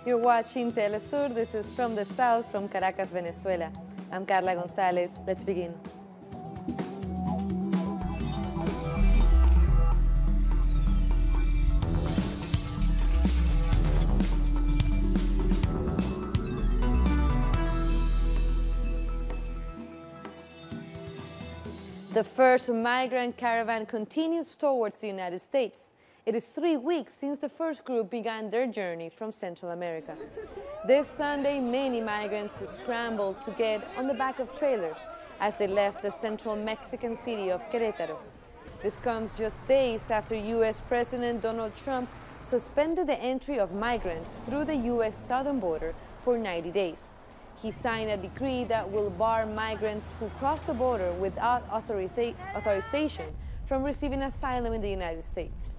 You're watching Telesur. This is From the South, from Caracas, Venezuela. I'm Carla Gonzalez. Let's begin. The first migrant caravan continues towards the United States. It is 3 weeks since the first group began their journey from Central America. This Sunday, many migrants scrambled to get on the back of trailers as they left the central Mexican city of Querétaro. This comes just days after U.S. President Donald Trump suspended the entry of migrants through the U.S. southern border for 90 days. He signed a decree that will bar migrants who cross the border without authorization from receiving asylum in the United States.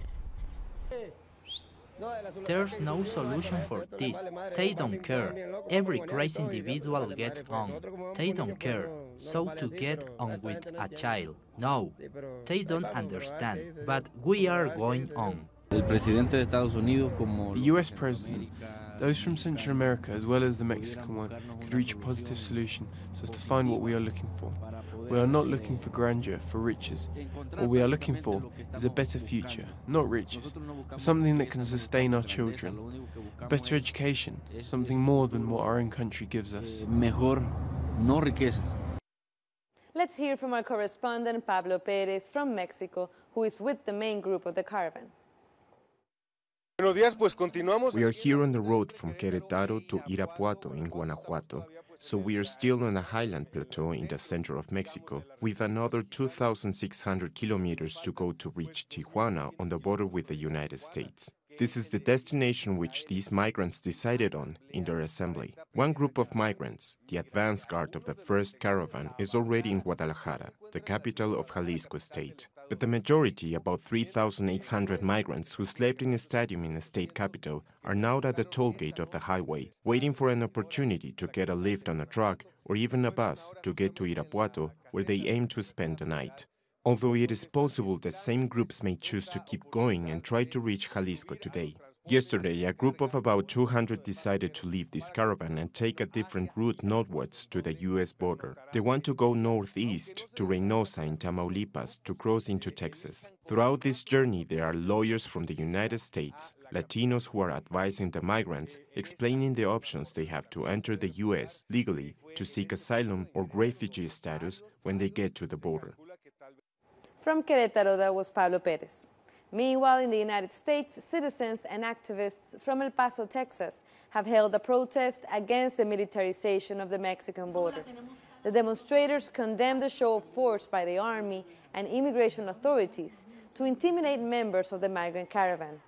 There's no solution for this. They don't care. Every crazy individual gets on. They don't care. So to get on with a child, no. They don't understand. But we are going on. The US president, those from Central America as well as the Mexican one, could reach a positive solution so as to find what we are looking for. We are not looking for grandeur, for riches. What we are looking for is a better future, not riches, but something that can sustain our children. A better education, something more than what our own country gives us. Let's hear from our correspondent Pablo Perez from Mexico, who is with the main group of the caravan. We are here on the road from Querétaro to Irapuato in Guanajuato, so we are still on a highland plateau in the center of Mexico, with another 2,600 kilometers to go to reach Tijuana on the border with the United States. This is the destination which these migrants decided on in their assembly. One group of migrants, the advance guard of the first caravan, is already in Guadalajara, the capital of Jalisco state. But the majority, about 3,800 migrants who slept in a stadium in the state capital, are now at the toll gate of the highway, waiting for an opportunity to get a lift on a truck or even a bus to get to Irapuato, where they aim to spend the night. Although it is possible the same groups may choose to keep going and try to reach Jalisco today. Yesterday, a group of about 200 decided to leave this caravan and take a different route northwards to the U.S. border. They want to go northeast to Reynosa in Tamaulipas to cross into Texas. Throughout this journey, there are lawyers from the United States, Latinos who are advising the migrants, explaining the options they have to enter the U.S. legally to seek asylum or refugee status when they get to the border. From Querétaro, that was Pablo Perez. Meanwhile, in the United States, citizens and activists from El Paso, Texas, have held a protest against the militarization of the Mexican border. The demonstrators condemned the show of force by the army and immigration authorities to intimidate members of the migrant caravan.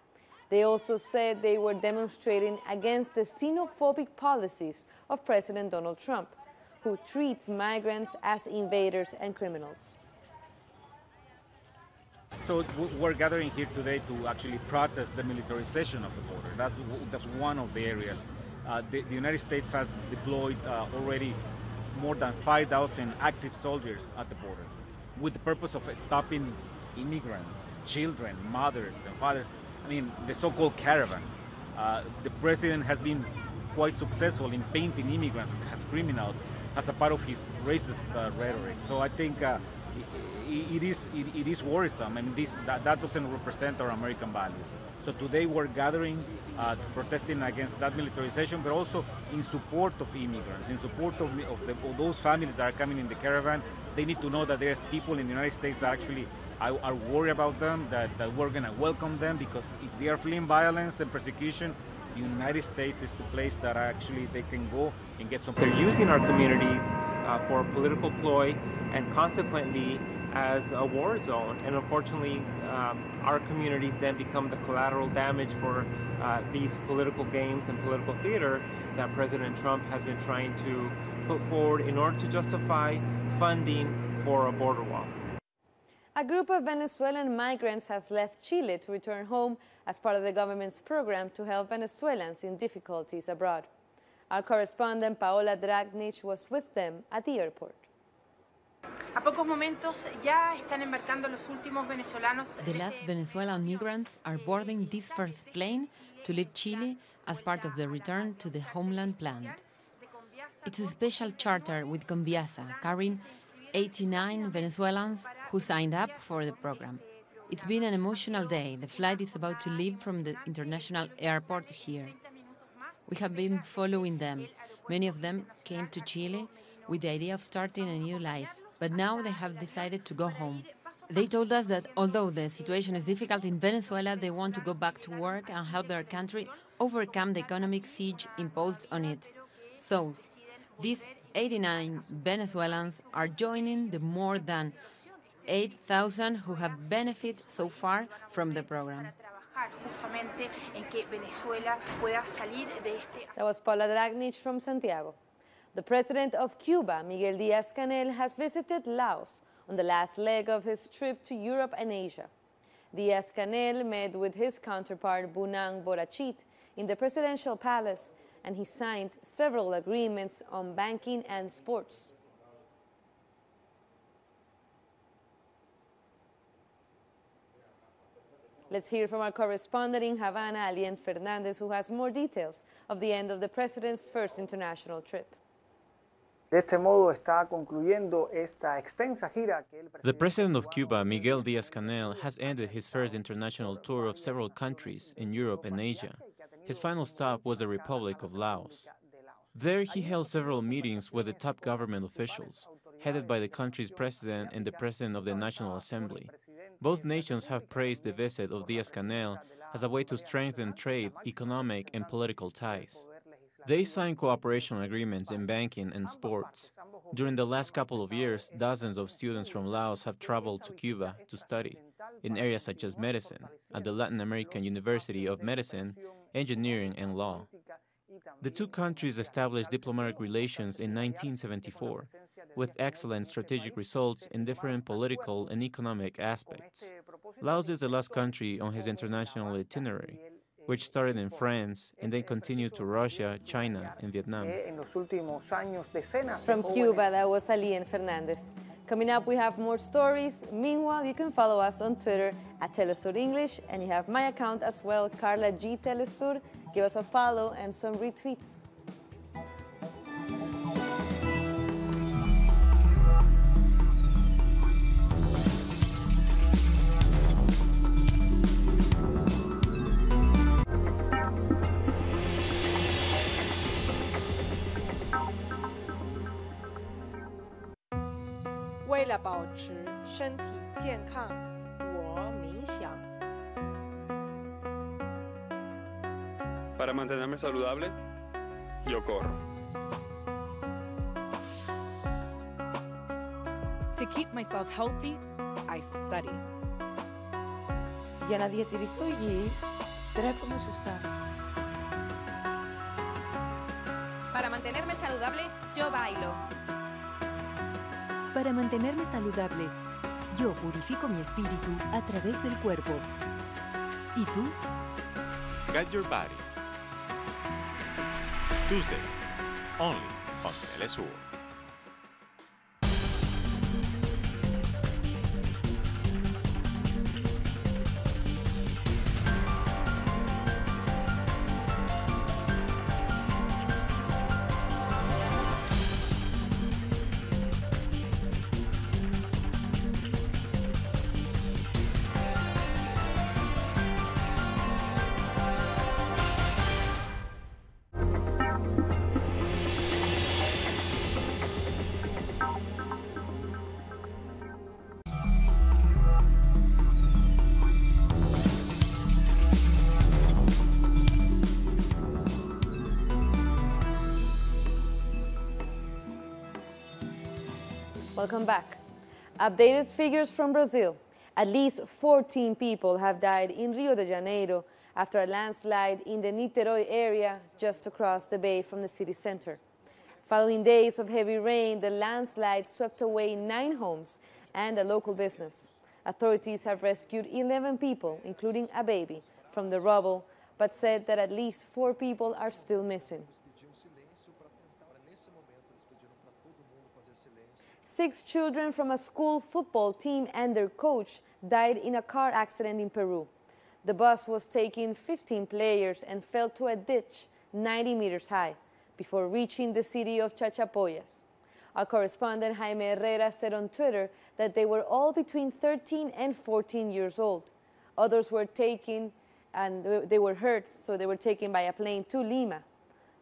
They also said they were demonstrating against the xenophobic policies of President Donald Trump, who treats migrants as invaders and criminals. So we're gathering here today to actually protest the militarization of the border. That's one of the areas. The United States has deployed already more than 5,000 active soldiers at the border with the purpose of stopping immigrants, children, mothers and fathers. I mean, the so-called caravan. The president has been quite successful in painting immigrants as criminals as a part of his racist rhetoric. So I think it is worrisome. I mean, that doesn't represent our American values. So today we're gathering, protesting against that militarization, but also in support of immigrants, in support of those families that are coming in the caravan. They need to know that there's people in the United States that actually are worried about them, that we're going to welcome them, because if they are fleeing violence and persecution, the United States is the place that actually they can go and get some. They're using our communities for a political ploy and consequently as a war zone. And unfortunately, our communities then become the collateral damage for these political games and political theater that President Trump has been trying to put forward in order to justify funding for a border wall. A group of Venezuelan migrants has left Chile to return home as part of the government's program to help Venezuelans in difficulties abroad. Our correspondent Paola Dragnich was with them at the airport. The last Venezuelan migrants are boarding this first plane to leave Chile as part of the Return to the Homeland Plan. It's a special charter with Conviasa, carrying 89 Venezuelans who signed up for the program. It's been an emotional day. The flight is about to leave from the international airport here. We have been following them. Many of them came to Chile with the idea of starting a new life, but now they have decided to go home. They told us that although the situation is difficult in Venezuela, they want to go back to work and help their country overcome the economic siege imposed on it. So, these 89 Venezuelans are joining the more than 8,000 who have benefited so far from the program. That was Paula Dragnich from Santiago. The president of Cuba, Miguel Díaz-Canel, has visited Laos on the last leg of his trip to Europe and Asia. Díaz-Canel met with his counterpart Bunang Borachit in the presidential palace, and he signed several agreements on banking and sports. Let's hear from our correspondent in Havana, Alien Fernandez, who has more details of the end of the president's first international trip. De este modo está concluyendo esta extensa gira que el The president of Cuba, Miguel Díaz-Canel, has ended his first international tour of several countries in Europe and Asia. His final stop was the Republic of Laos. There he held several meetings with the top government officials, headed by the country's president and the president of the National Assembly. Both nations have praised the visit of Díaz-Canel as a way to strengthen trade, economic, and political ties. They signed cooperation agreements in banking and sports. During the last couple of years, dozens of students from Laos have traveled to Cuba to study in areas such as medicine, at the Latin American University of Medicine, Engineering, and Law. The two countries established diplomatic relations in 1974, with excellent strategic results in different political and economic aspects. Laos is the last country on his international itinerary, which started in France and then continued to Russia, China, and Vietnam. From Cuba, that was Alien Fernandez. Coming up, we have more stories. Meanwhile, you can follow us on Twitter at Telesur English, and you have my account as well, Carla G. Telesur. Give us a follow and some retweets. Para mantenerme saludable, yo corro. To keep myself healthy, I study. Για να διατηρηθώ υγιής, τρέφομαι σωστά. Para mantenerme saludable, yo bailo. Para mantenerme saludable, yo purifico mi espíritu a través del cuerpo. ¿Y tú? Guide your body. Tuesdays, only on Telesur. Welcome back. Updated figures from Brazil. At least 14 people have died in Rio de Janeiro after a landslide in the Niterói area just across the bay from the city center. Following days of heavy rain, the landslide swept away 9 homes and a local business. Authorities have rescued 11 people, including a baby, from the rubble, but said that at least 4 people are still missing. 6 children from a school football team and their coach died in a car accident in Peru. The bus was taking 15 players and fell to a ditch 90 meters high before reaching the city of Chachapoyas. Our correspondent Jaime Herrera said on Twitter that they were all between 13 and 14 years old. Others were taken and they were hurt, so they were taken by a plane to Lima.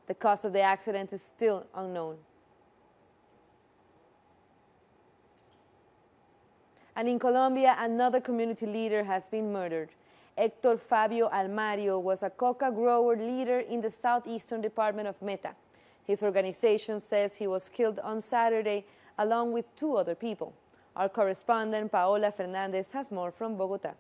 The cause of the accident is still unknown. And in Colombia, another community leader has been murdered. Héctor Fabio Almario was a coca grower leader in the southeastern department of Meta. His organization says he was killed on Saturday along with 2 other people. Our correspondent Paola Fernandez has more from Bogotá.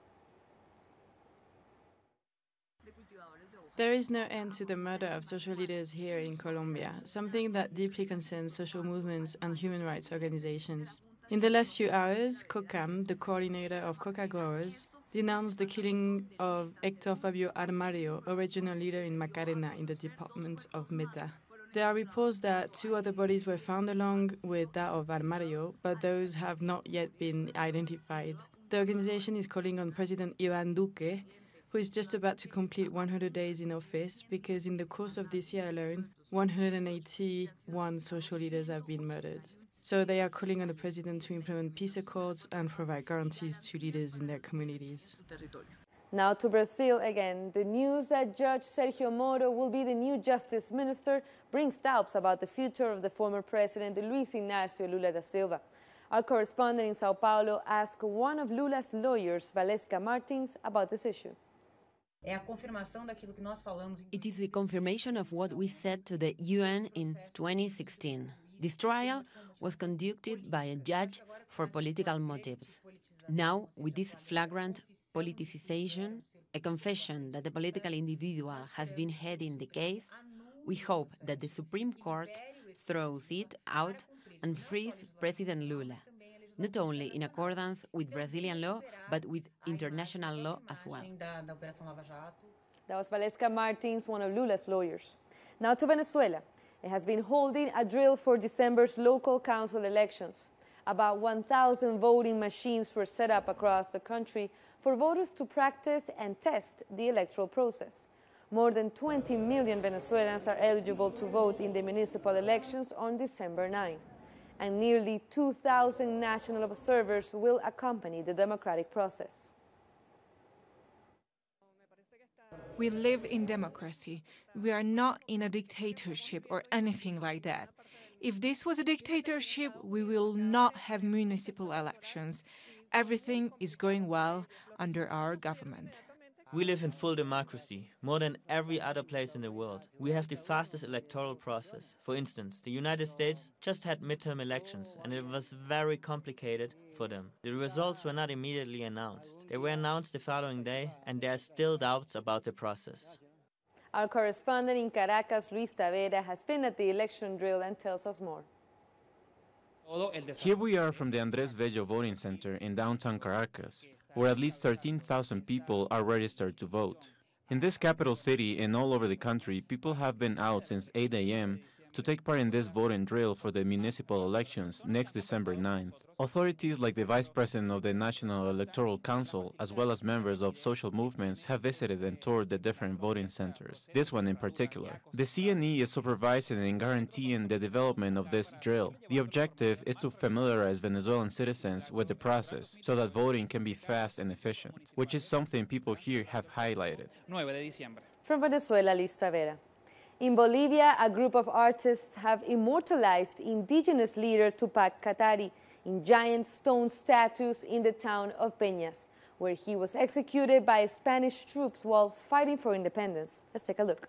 There is no end to the murder of social leaders here in Colombia, something that deeply concerns social movements and human rights organizations. In the last few hours, COCAM, the coordinator of coca growers, denounced the killing of Héctor Fabio Armario, a regional leader in Macarena in the department of Meta. There are reports that 2 other bodies were found along with that of Armario, but those have not yet been identified. The organization is calling on President Iván Duque, who is just about to complete 100 days in office, because in the course of this year alone, 181 social leaders have been murdered. So they are calling on the president to implement peace accords and provide guarantees to leaders in their communities. Now to Brazil again. The news that Judge Sergio Moro will be the new justice minister brings doubts about the future of the former president Luis Inácio Lula da Silva. Our correspondent in Sao Paulo asked one of Lula's lawyers, Valesca Martins, about this issue. It is the confirmation of what we said to the UN in 2016. This trial was conducted by a judge for political motives. Now, with this flagrant politicization, a confession that the political individual has been heading the case, we hope that the Supreme Court throws it out and frees President Lula, not only in accordance with Brazilian law, but with international law as well. That was Valesca Martins, one of Lula's lawyers. Now to Venezuela. It has been holding a drill for December's local council elections. About 1,000 voting machines were set up across the country for voters to practice and test the electoral process. More than 20 million Venezuelans are eligible to vote in the municipal elections on December 9, and nearly 2,000 national observers will accompany the democratic process. We live in democracy. We are not in a dictatorship or anything like that. If this was a dictatorship, we will not have municipal elections. Everything is going well under our government. We live in full democracy, more than every other place in the world. We have the fastest electoral process. For instance, the United States just had midterm elections, and it was very complicated for them. The results were not immediately announced. They were announced the following day, and there are still doubts about the process. Our correspondent in Caracas, Luis Tavera, has been at the election drill and tells us more. Here we are from the Andrés Bello Voting Center in downtown Caracas, where at least 13,000 people are registered to vote. In this capital city and all over the country, people have been out since 8 a.m. to take part in this voting drill for the municipal elections next December 9th. Authorities like the Vice President of the National Electoral Council, as well as members of social movements, have visited and toured the different voting centers, this one in particular. The CNE is supervising and guaranteeing the development of this drill. The objective is to familiarize Venezuelan citizens with the process so that voting can be fast and efficient, which is something people here have highlighted. From Venezuela, Luis Tavera. In Bolivia, a group of artists have immortalized indigenous leader Tupac Katari in giant stone statues in the town of Peñas, where he was executed by Spanish troops while fighting for independence. Let's take a look.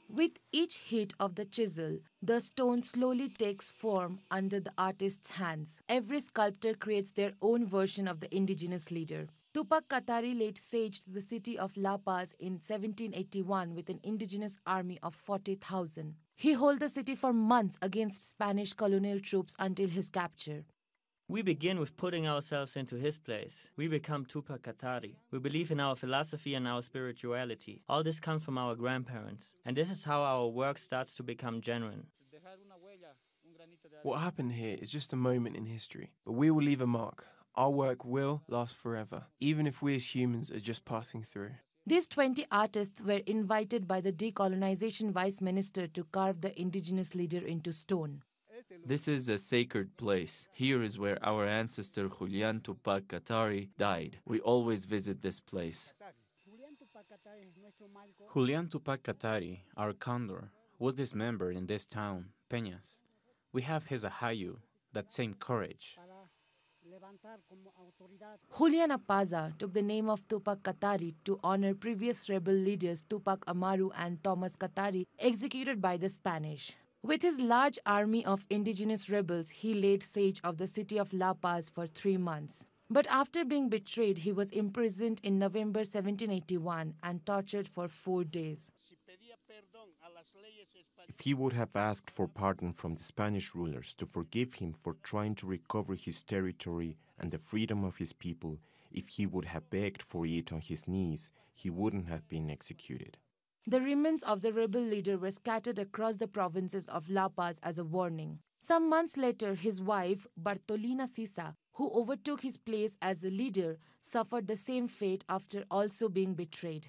With each hit of the chisel, the stone slowly takes form under the artist's hands. Every sculptor creates their own version of the indigenous leader. Tupac Katari laid siege to the city of La Paz in 1781 with an indigenous army of 40,000. He held the city for months against Spanish colonial troops until his capture. We begin with putting ourselves into his place. We become Tupac Katari. We believe in our philosophy and our spirituality. All this comes from our grandparents, and this is how our work starts to become genuine. What happened here is just a moment in history, but we will leave a mark. Our work will last forever, even if we as humans are just passing through. These 20 artists were invited by the decolonization vice minister to carve the indigenous leader into stone. This is a sacred place. Here is where our ancestor Julian Tupac Katari died. We always visit this place. Julian Tupac Katari, our condor, was dismembered in this town, Peñas. We have his ahayu, that same courage. Julian Apaza took the name of Tupac Katari to honor previous rebel leaders Tupac Amaru and Thomas Katari, executed by the Spanish. With his large army of indigenous rebels, he laid siege of the city of La Paz for 3 months. But after being betrayed, he was imprisoned in November 1781 and tortured for 4 days. If he would have asked for pardon from the Spanish rulers to forgive him for trying to recover his territory and the freedom of his people, if he would have begged for it on his knees, he wouldn't have been executed. The remains of the rebel leader were scattered across the provinces of La Paz as a warning. Some months later, his wife, Bartolina Sisa, who overtook his place as the leader, suffered the same fate after also being betrayed.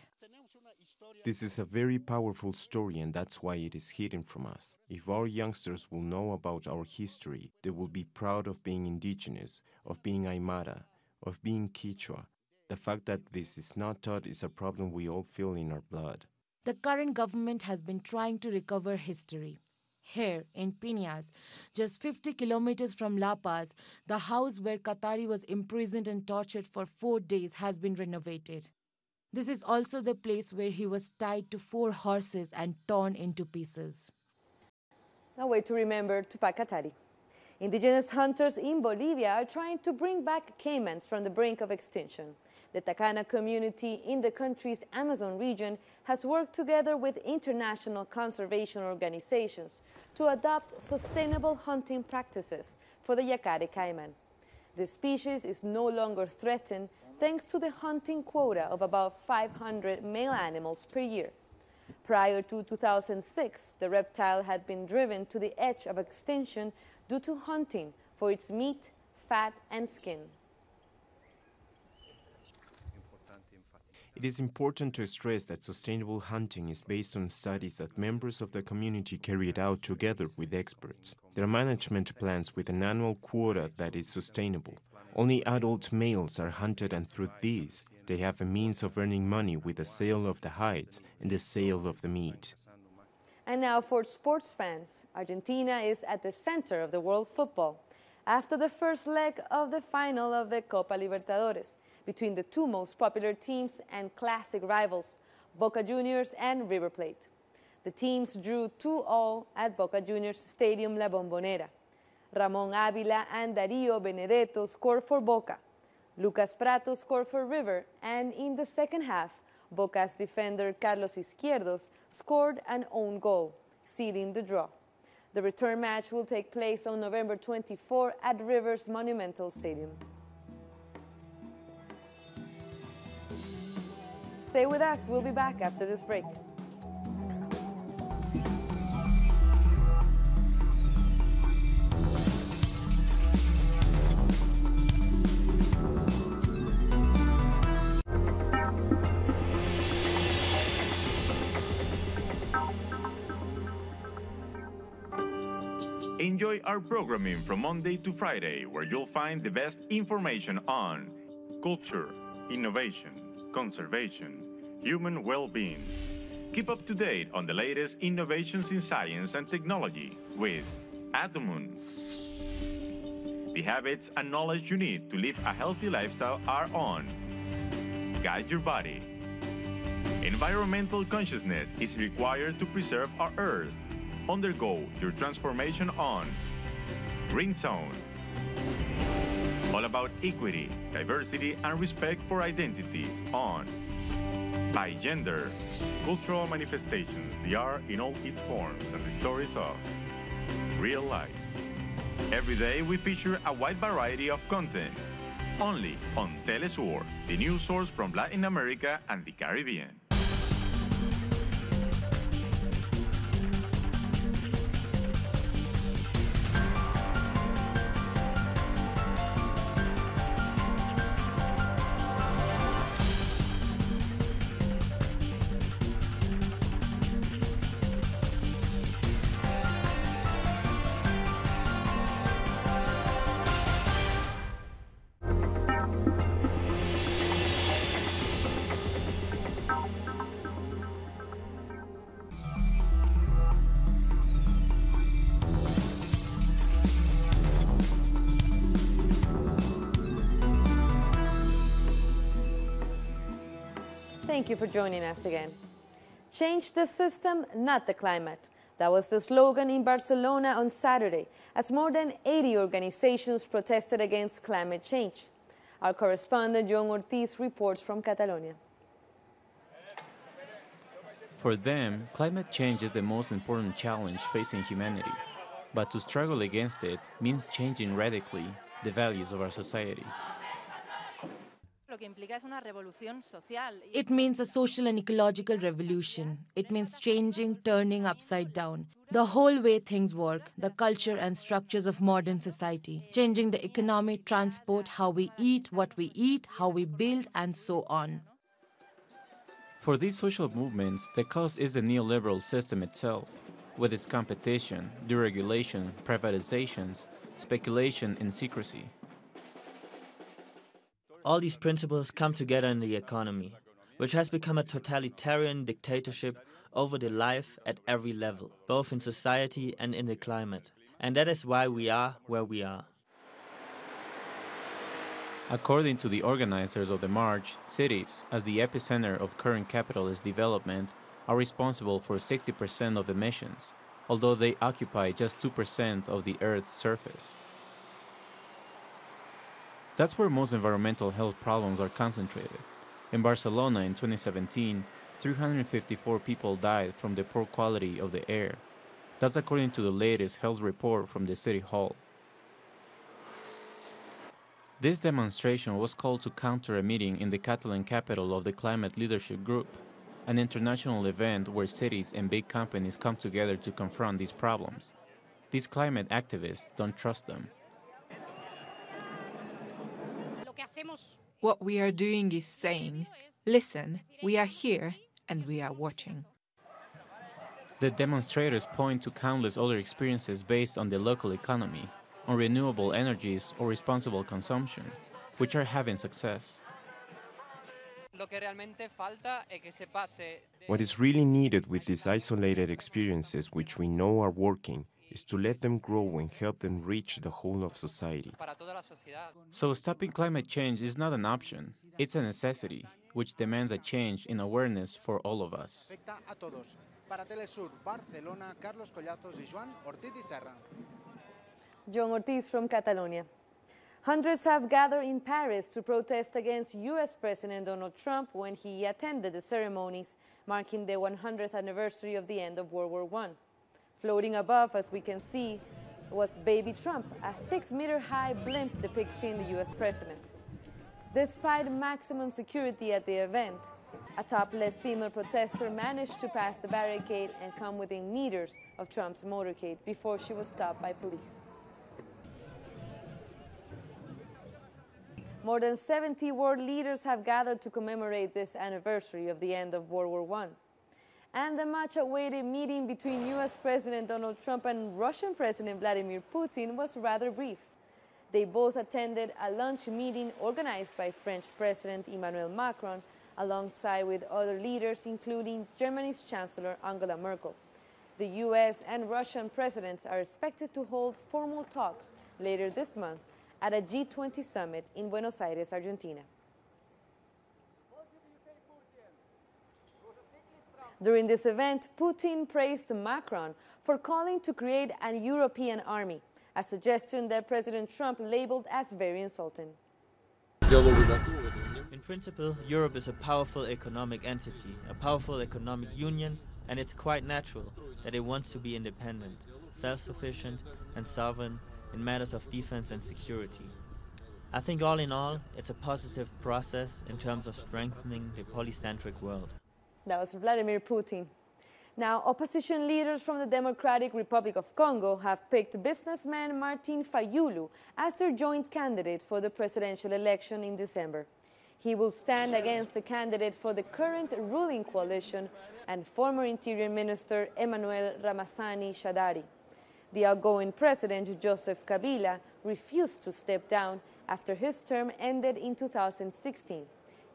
This is a very powerful story, and that's why it is hidden from us. If our youngsters will know about our history, they will be proud of being indigenous, of being Aymara, of being Quechua. The fact that this is not taught is a problem we all feel in our blood. The current government has been trying to recover history. Here, in Peñas, just 50 kilometers from La Paz, the house where Katari was imprisoned and tortured for 4 days has been renovated. This is also the place where he was tied to 4 horses and torn into pieces. A way to remember Tupac Katari. Indigenous hunters in Bolivia are trying to bring back caimans from the brink of extinction. The Tacana community in the country's Amazon region has worked together with international conservation organizations to adopt sustainable hunting practices for the Yacare caiman. The species is no longer threatened thanks to the hunting quota of about 500 male animals per year. Prior to 2006, the reptile had been driven to the edge of extinction due to hunting for its meat, fat, and skin. It is important to stress that sustainable hunting is based on studies that members of the community carried out together with experts. There are management plans with an annual quota that is sustainable. Only adult males are hunted, and through these, they have a means of earning money with the sale of the hides and the sale of the meat. And now for sports fans, Argentina is at the center of the world football. After the first leg of the final of the Copa Libertadores, between the 2 most popular teams and classic rivals, Boca Juniors and River Plate. The teams drew 2-2 at Boca Juniors Stadium La Bombonera. Ramón Ávila and Darío Benedetto scored for Boca. Lucas Prato scored for River, and in the second half, Boca's defender Carlos Izquierdos scored an own goal, sealing the draw. The return match will take place on November 24 at River's Monumental Stadium. Stay with us, we'll be back after this break. Enjoy our programming from Monday to Friday, where you'll find the best information on culture, innovation, conservation, human well-being. Keep up to date on the latest innovations in science and technology with Atomun. The habits and knowledge you need to live a healthy lifestyle are on Guide Your Body. Environmental consciousness is required to preserve our Earth. Undergo your transformation on Green Zone. All about equity, diversity, and respect for identities on By Gender. Cultural manifestations, the art in all its forms, and the stories of real lives. Every day we feature a wide variety of content. Only on Telesur, the news source from Latin America and the Caribbean. Thank you for joining us again. Change the system, not the climate. That was the slogan in Barcelona on Saturday, as more than 80 organizations protested against climate change. Our correspondent, John Ortiz, reports from Catalonia. For them, climate change is the most important challenge facing humanity. But to struggle against it means changing radically the values of our society. It means a social and ecological revolution. It means changing, turning upside down the whole way things work, the culture and structures of modern society, changing the economy, transport, how we eat, what we eat, how we build, and so on. For these social movements, the cause is the neoliberal system itself, with its competition, deregulation, privatizations, speculation, and secrecy. All these principles come together in the economy, which has become a totalitarian dictatorship over the life at every level, both in society and in the climate. And that is why we are where we are. According to the organizers of the march, cities, as the epicenter of current capitalist development, are responsible for 60% of emissions, although they occupy just 2% of the Earth's surface. That's where most environmental health problems are concentrated. In Barcelona in 2017, 354 people died from the poor quality of the air. That's according to the latest health report from the city hall. This demonstration was called to counter a meeting in the Catalan capital of the Climate Leadership Group, an international event where cities and big companies come together to confront these problems. These climate activists don't trust them. What we are doing is saying, listen, we are here and we are watching. The demonstrators point to countless other experiences based on the local economy, on renewable energies or responsible consumption, which are having success. What is really needed with these isolated experiences, which we know are working, is to let them grow and help them reach the whole of society. So stopping climate change is not an option, it's a necessity, which demands a change in awareness for all of us. John Ortiz from Catalonia. Hundreds have gathered in Paris to protest against U.S. President Donald Trump when he attended the ceremonies marking the 100th anniversary of the end of World War I. Floating above, as we can see, was Baby Trump, a 6-meter-high blimp depicting the U.S. president. Despite maximum security at the event, a topless female protester managed to pass the barricade and come within meters of Trump's motorcade before she was stopped by police. More than 70 world leaders have gathered to commemorate this anniversary of the end of World War I. And the much-awaited meeting between U.S. President Donald Trump and Russian President Vladimir Putin was rather brief. They both attended a lunch meeting organized by French President Emmanuel Macron alongside with other leaders, including Germany's Chancellor Angela Merkel. The U.S. and Russian presidents are expected to hold formal talks later this month at a G20 summit in Buenos Aires, Argentina. During this event, Putin praised Macron for calling to create a European army, a suggestion that President Trump labeled as very insulting. In principle, Europe is a powerful economic entity, a powerful economic union, and it's quite natural that it wants to be independent, self-sufficient, and sovereign in matters of defense and security. I think all in all, it's a positive process in terms of strengthening the polycentric world. That was Vladimir Putin. Now, opposition leaders from the Democratic Republic of Congo have picked businessman Martin Fayulu as their joint candidate for the presidential election in December. He will stand against the candidate for the current ruling coalition and former Interior Minister Emmanuel Ramazani Shadari. The outgoing president, Joseph Kabila, refused to step down after his term ended in 2016,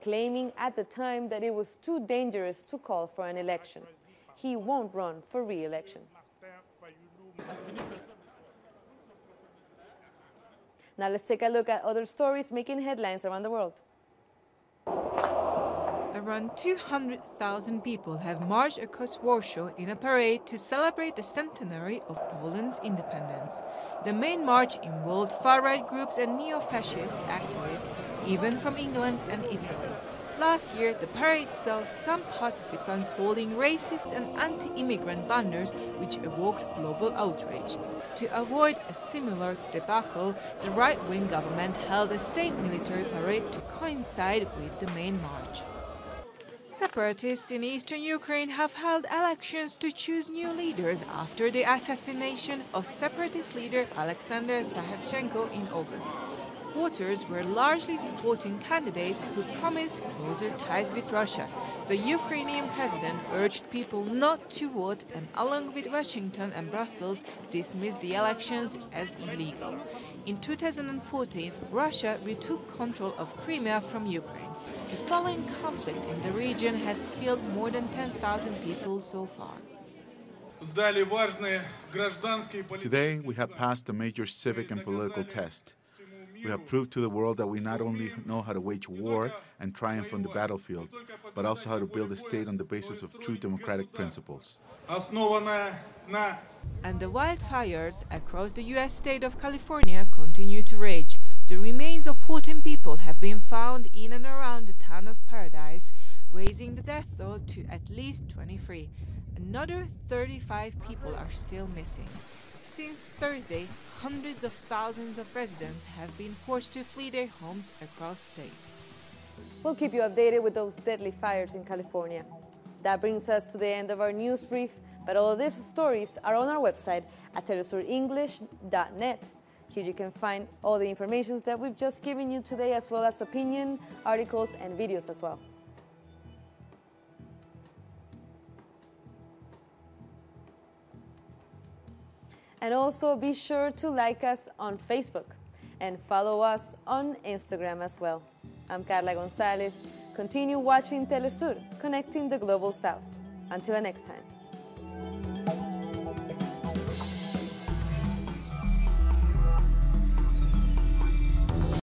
claiming at the time that it was too dangerous to call for an election. He won't run for re-election. Now let's take a look at other stories making headlines around the world. A around 200,000 people have marched across Warsaw in a parade to celebrate the centenary of Poland's independence. The main march involved far-right groups and neo-fascist activists, even from England and Italy. Last year, the parade saw some participants holding racist and anti-immigrant banners, which evoked global outrage. To avoid a similar debacle, the right-wing government held a state military parade to coincide with the main march. Separatists in eastern Ukraine have held elections to choose new leaders after the assassination of separatist leader Alexander Saharchenko in August. Voters were largely supporting candidates who promised closer ties with Russia. The Ukrainian president urged people not to vote and, along with Washington and Brussels, dismissed the elections as illegal. In 2014, Russia retook control of Crimea from Ukraine. The following conflict in the region has killed more than 10,000 people so far. Today, we have passed a major civic and political test. We have proved to the world that we not only know how to wage war and triumph on the battlefield, but also how to build a state on the basis of true democratic principles. And the wildfires across the U.S. state of California continue to rage. The remains of 14 people have been found in and around the town of Paradise, raising the death toll to at least 23. Another 35 people are still missing. Since Thursday, hundreds of thousands of residents have been forced to flee their homes across state. We'll keep you updated with those deadly fires in California. That brings us to the end of our news brief, but all of these stories are on our website at telesurenglish.net. Here you can find all the information that we've just given you today, as well as opinion, articles, and videos as well. And also be sure to like us on Facebook and follow us on Instagram as well. I'm Carla Gonzalez. Continue watching Telesur, connecting the Global South. Until next time.